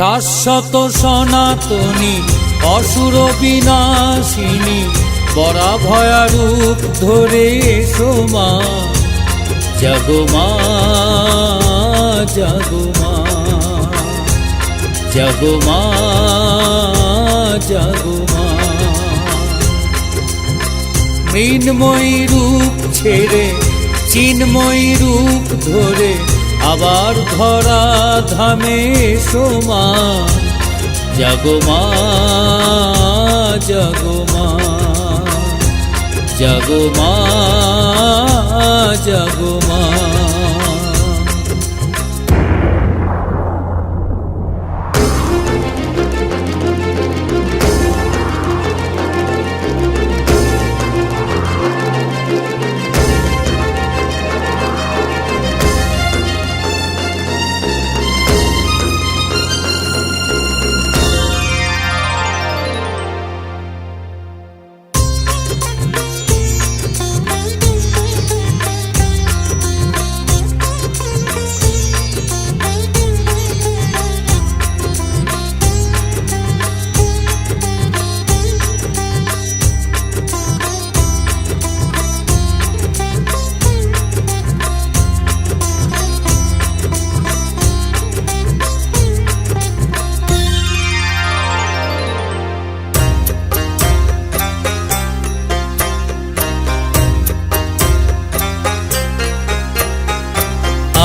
শাশ্বত সনাতনী অসুর বিনাশিনী বরা ভয়া রূপ ধরে এসো মা, জাগো মা, জাগো মা, জাগো মা, জাগো মা। মৃন্ময়ী রূপ ছেড়ে চিন্ময়ী রূপ ধরে আবার ধরা ধামে এসো মা, জাগো মা, জাগো মা, জাগো মা, জাগো মা।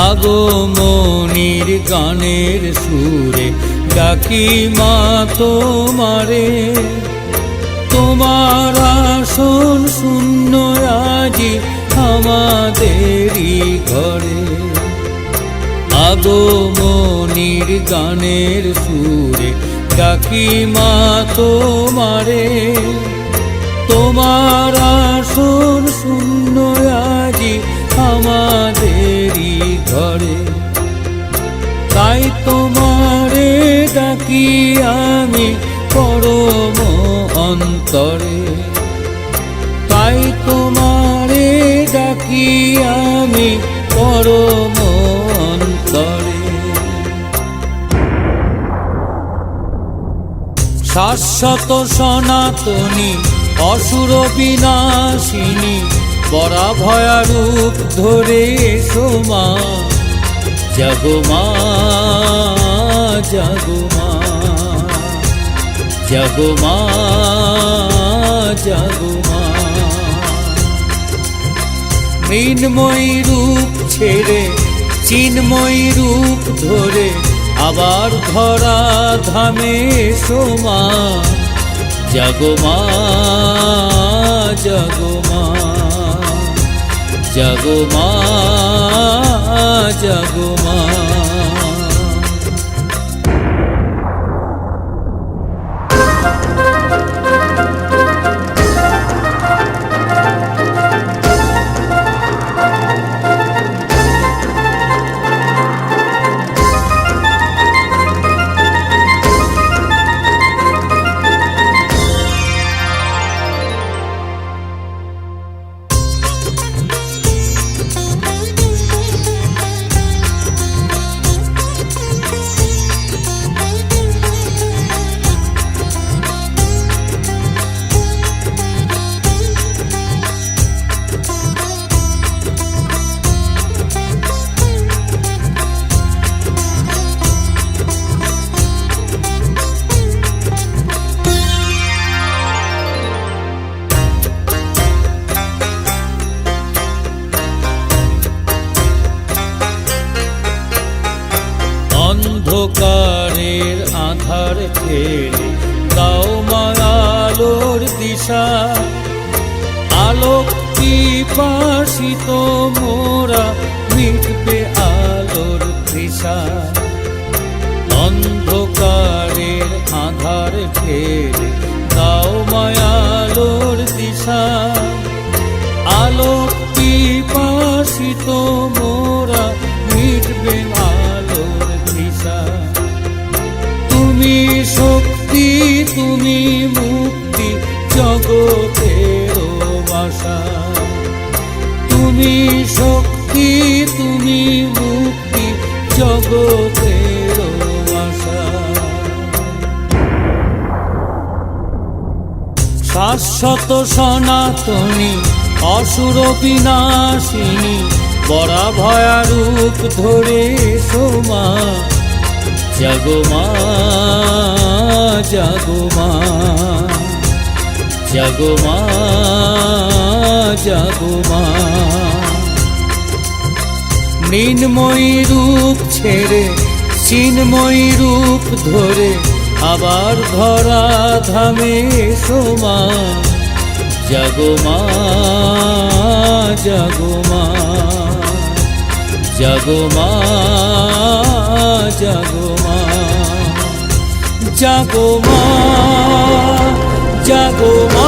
আগমনীর গানের সুরে ডাকি মা তোমারে, তোমার আসন শূন্য আজি আমাদেরই ঘরে। আগমনীর গানের সুরে ডাকি মা তোমারে, তোমার আসন শূন্য আজি আমাদেরই ঘরে। তাই তোমারে ডাকি আমি পরম অন্তরে, তাই তোমারে ডাকি আমি পরম অন্তরে। শাশ্বত সনাতনী অসুর বিনাশিনী বরা ভয়া রূপ ধরে এসো মা, জাগো মা, জাগো মা, জাগো মা, জাগো মা। মৃন্ময়ী রূপ ছেড়ে চিন্ময়ী রূপ ধরে আবার ধরা ধামে এসো মা, জাগো মা, জাগো মা, জাগো মা, জাগো মা। অন্ধকারের আধার ঠেলে দাও মা আলোর দিশা, আলোক পিপাসিত মোরা মিটবে আলোর তৃষা। অন্ধকারের আধার ঠেলে দাও মা আলোর দিশা, আলোক পিপাসিত মোরা মিটবে আলোর তৃষা। তুমি শক্তি, তুমি মুক্তি, জগতের বাসা। তুমি শক্তি, তুমি মুক্তি, জগতের বাসা। শাশ্বত সনাতনী অসুর বিনাশিনী বরা ভয়া রূপ ধরে সোমা জাগো মা জাগো মা জাগো মা জাগো মা নীলময়ী রূপ ছেড়ে চিন্ময়ী রূপ ধরে আবার ধরা ধামে সোমা জাগো মা জাগো মা জাগো মা জাগো মা জাগো মা জাগো মা